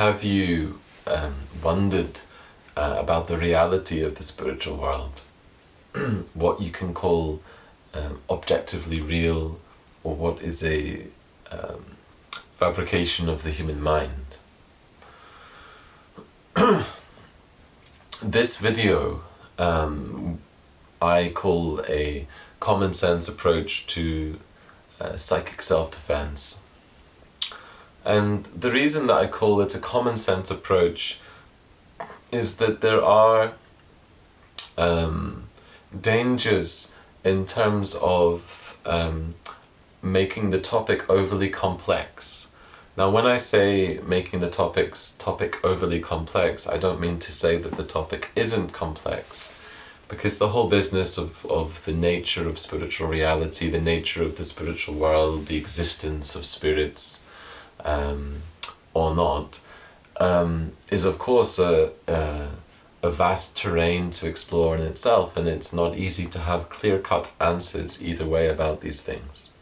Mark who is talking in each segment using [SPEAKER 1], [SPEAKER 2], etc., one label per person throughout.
[SPEAKER 1] Have you wondered about the reality of the spiritual world? What you can call objectively real, or what is a fabrication of the human mind? This video I call a common sense approach to psychic self-defense. And the reason that I call it a common sense approach is that there are dangers in terms of making the topic overly complex. Now, when I say making the topic overly complex, I don't mean to say that the topic isn't complex, because the whole business of the nature of spiritual reality, the nature of the spiritual world, the existence of spirits, or not, is of course a vast terrain to explore in itself, and it's not easy to have clear-cut answers either way about these things.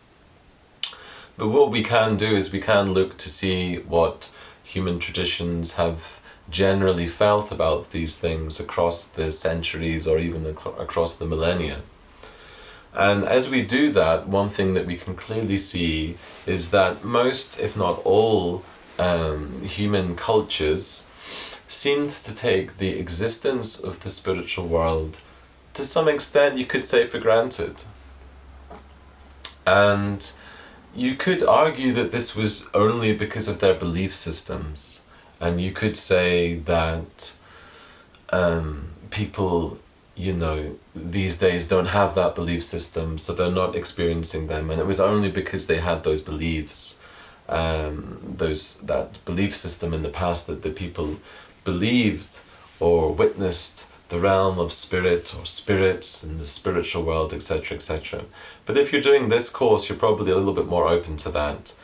[SPEAKER 1] But what we can do is we can look to see what human traditions have generally felt about these things across the centuries or even across the millennia. And as we do that, one thing that we can clearly see is that most, if not all, human cultures seemed to take the existence of the spiritual world to some extent, you could say, for granted. And you could argue that this was only because of their belief systems. And you could say that people, these days don't have that belief system, so they're not experiencing them. And it was only because they had those beliefs, that belief system in the past, that the people believed or witnessed the realm of spirit or spirits and the spiritual world, etc., etc. But if you're doing this course, you're probably a little bit more open to that.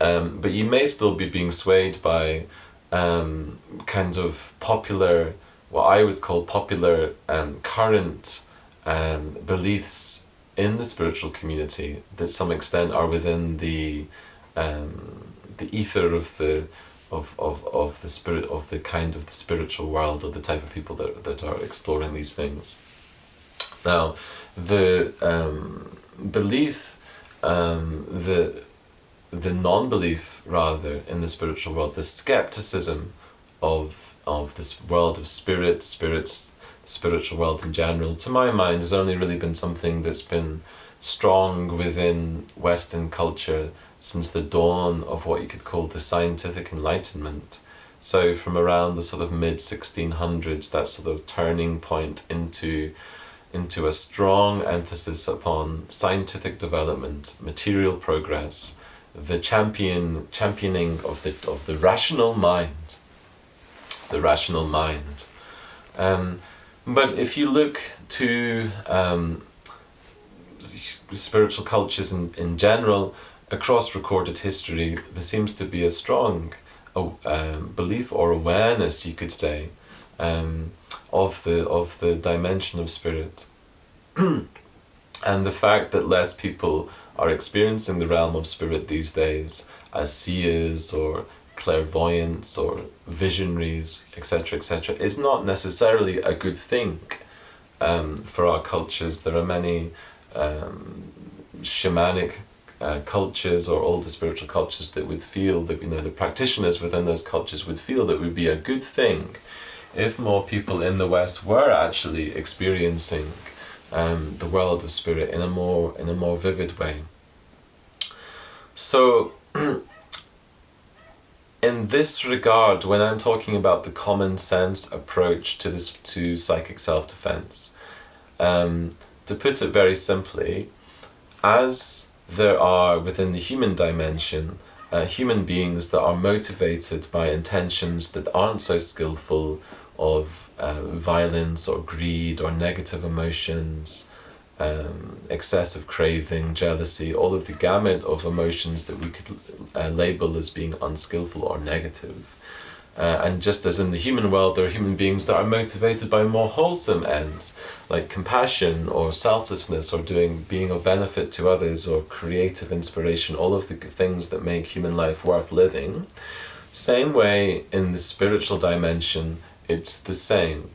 [SPEAKER 1] But you may still be being swayed by kind of popular, what I would call popular current beliefs in the spiritual community that to some extent are within the ether of the spirit, of the kind of the spiritual world, or the type of people that are exploring these things. Now, the belief, the non-belief rather in the spiritual world, the skepticism of this world of spirits, the spiritual world in general, to my mind has only really been something that's been strong within Western culture since the dawn of what you could call the scientific enlightenment. So from around the sort of mid-1600s, that sort of turning point into a strong emphasis upon scientific development, material progress, the championing of the rational mind. The rational mind. But if you look to spiritual cultures in general, across recorded history, there seems to be a strong belief or awareness, you could say, of the dimension of spirit. And the fact that less people are experiencing the realm of spirit these days as seers or clairvoyants or visionaries, etc., etc., is not necessarily a good thing for our cultures. There are many shamanic cultures or older spiritual cultures that would feel that, the practitioners within those cultures would feel that it would be a good thing if more people in the West were actually experiencing the world of spirit in a more vivid way. So in this regard, when I'm talking about the common sense approach to psychic self-defense, to put it very simply, as there are within the human dimension human beings that are motivated by intentions that aren't so skillful, of violence or greed or negative emotions, excessive craving, jealousy, all of the gamut of emotions that we could label as being unskillful or negative. And just as in the human world, there are human beings that are motivated by more wholesome ends, like compassion or selflessness or being of benefit to others or creative inspiration, all of the things that make human life worth living. Same way in the spiritual dimension, it's the same.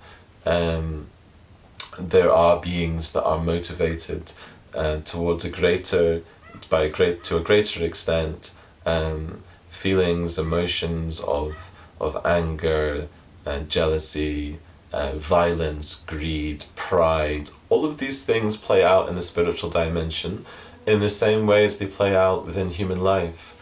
[SPEAKER 1] There are beings that are motivated towards to a greater extent, feelings, emotions of anger, jealousy, violence, greed, pride. All of these things play out in the spiritual dimension in the same way as they play out within human life.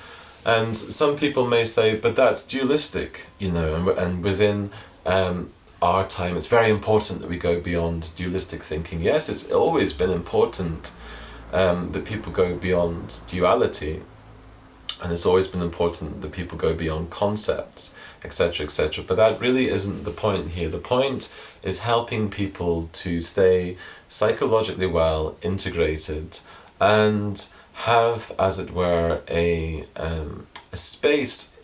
[SPEAKER 1] And some people may say, but that's dualistic, and within our time, it's very important that we go beyond dualistic thinking. Yes, it's always been important that people go beyond duality, and it's always been important that people go beyond concepts, etc., etc. But that really isn't the point here. The point is helping people to stay psychologically well integrated and have, as it were, a space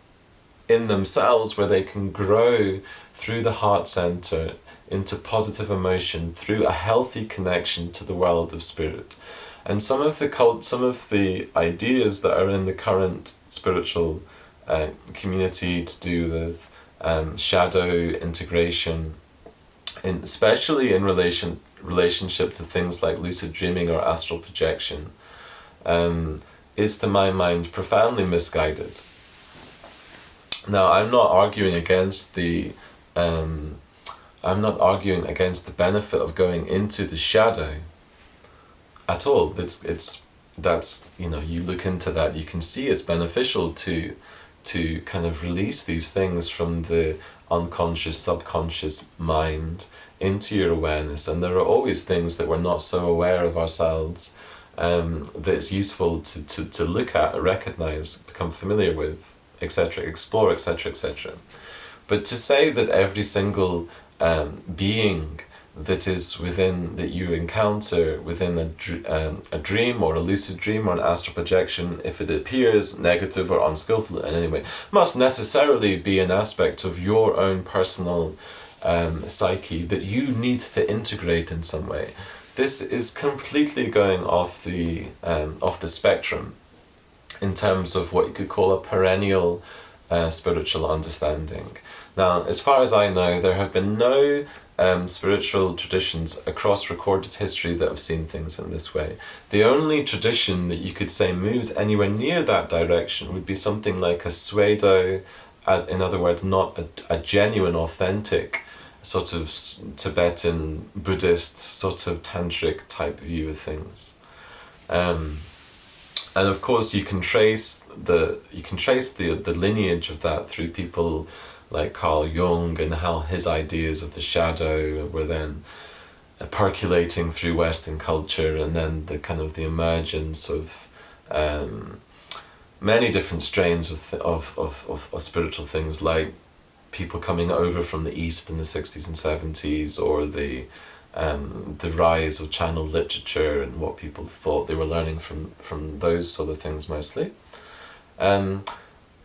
[SPEAKER 1] in themselves where they can grow through the heart center into positive emotion through a healthy connection to the world of spirit. And some of the ideas that are in the current spiritual community to do with shadow integration, especially in relationship to things like lucid dreaming or astral projection, is to my mind profoundly misguided. Now, I'm not arguing against the benefit of going into the shadow at all. That's you look into that, you can see it's beneficial to kind of release these things from the unconscious, subconscious mind into your awareness. And there are always things that we're not so aware of ourselves that it's useful to look at, recognize, become familiar with, etc., explore, etc., etc. But to say that every single being that you encounter within a dream or a lucid dream or an astral projection, if it appears negative or unskillful in any way, must necessarily be an aspect of your own personal psyche that you need to integrate in some way. This is completely going off the spectrum in terms of what you could call a perennial spiritual understanding. Now, as far as I know, there have been no spiritual traditions across recorded history that have seen things in this way. The only tradition that you could say moves anywhere near that direction would be something like a pseudo, in other words, not a genuine, authentic sort of Tibetan Buddhist sort of tantric type view of things. And of course, you can trace the lineage of that through people like Carl Jung, and how his ideas of the shadow were then percolating through Western culture, and then the kind of the emergence of many different strains of spiritual things, like people coming over from the East in the 60s and 70s, or the rise of channeled literature and what people thought they were learning from those sort of things mostly.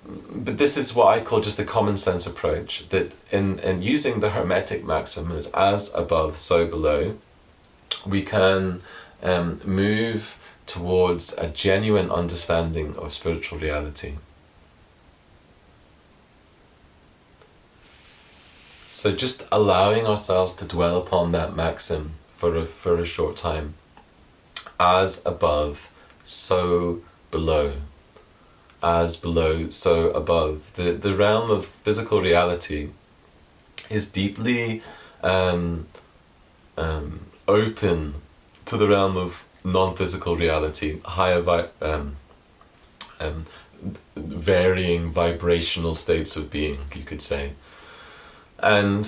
[SPEAKER 1] But this is what I call just a common sense approach, that in using the Hermetic maxim as above, so below, we can move towards a genuine understanding of spiritual reality. So just allowing ourselves to dwell upon that maxim for a short time. As above, so below. As below, so above. The realm of physical reality is deeply open to the realm of non-physical reality, higher varying vibrational states of being, you could say. And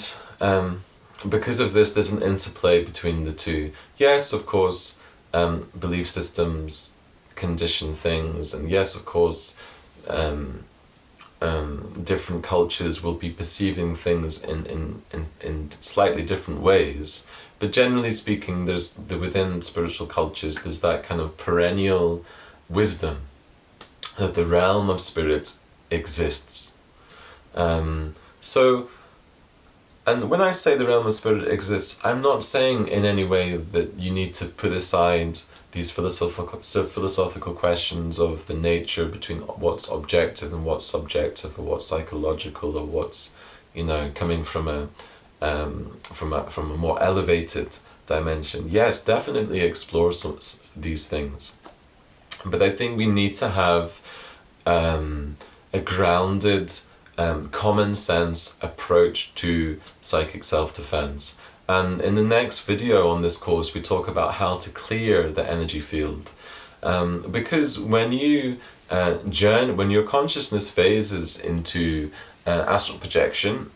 [SPEAKER 1] because of this, there's an interplay between the two. Yes, of course, belief systems condition things, and yes, of course, different cultures will be perceiving things in slightly different ways. But generally speaking, within spiritual cultures, there's that kind of perennial wisdom that the realm of spirit exists. And when I say the realm of spirit exists, I'm not saying in any way that you need to put aside these philosophical questions of the nature between what's objective and what's subjective, or what's psychological, or what's, coming from a more elevated dimension. Yes, definitely explore these things, but I think we need to have a grounded, common sense approach to psychic self-defense. And in the next video on this course, we talk about how to clear the energy field. Because when when your consciousness phases into astral projection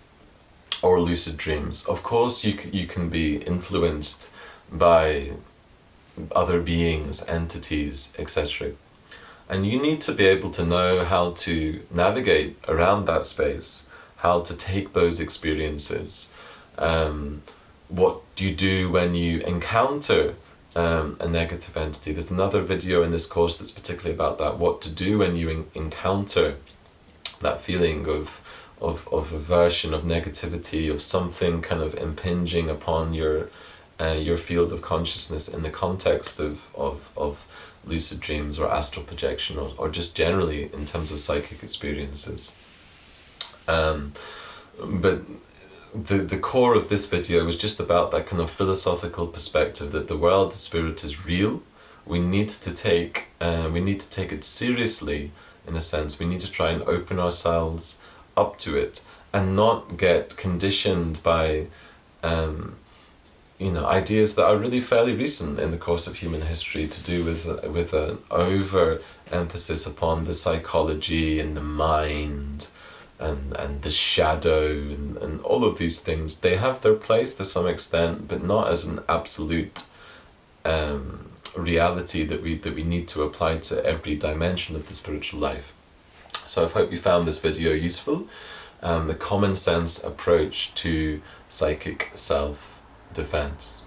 [SPEAKER 1] or lucid dreams, of course you can be influenced by other beings, entities, etc. And you need to be able to know how to navigate around that space, how to take those experiences. What do you do when you encounter a negative entity? There's another video in this course that's particularly about that, what to do when you encounter that feeling of aversion, of negativity, of something kind of impinging upon your field of consciousness in the context of lucid dreams or astral projection, or just generally in terms of psychic experiences. But the core of this video was just about that kind of philosophical perspective that the world of spirit is real. We need to take it seriously, in a sense. We need to try and open ourselves up to it and not get conditioned by ideas that are really fairly recent in the course of human history, to do with an over emphasis upon the psychology and the mind and the shadow and all of these things. They have their place to some extent, but not as an absolute reality that we need to apply to every dimension of the spiritual life. So I hope you found this video useful. The common sense approach to psychic self-defense.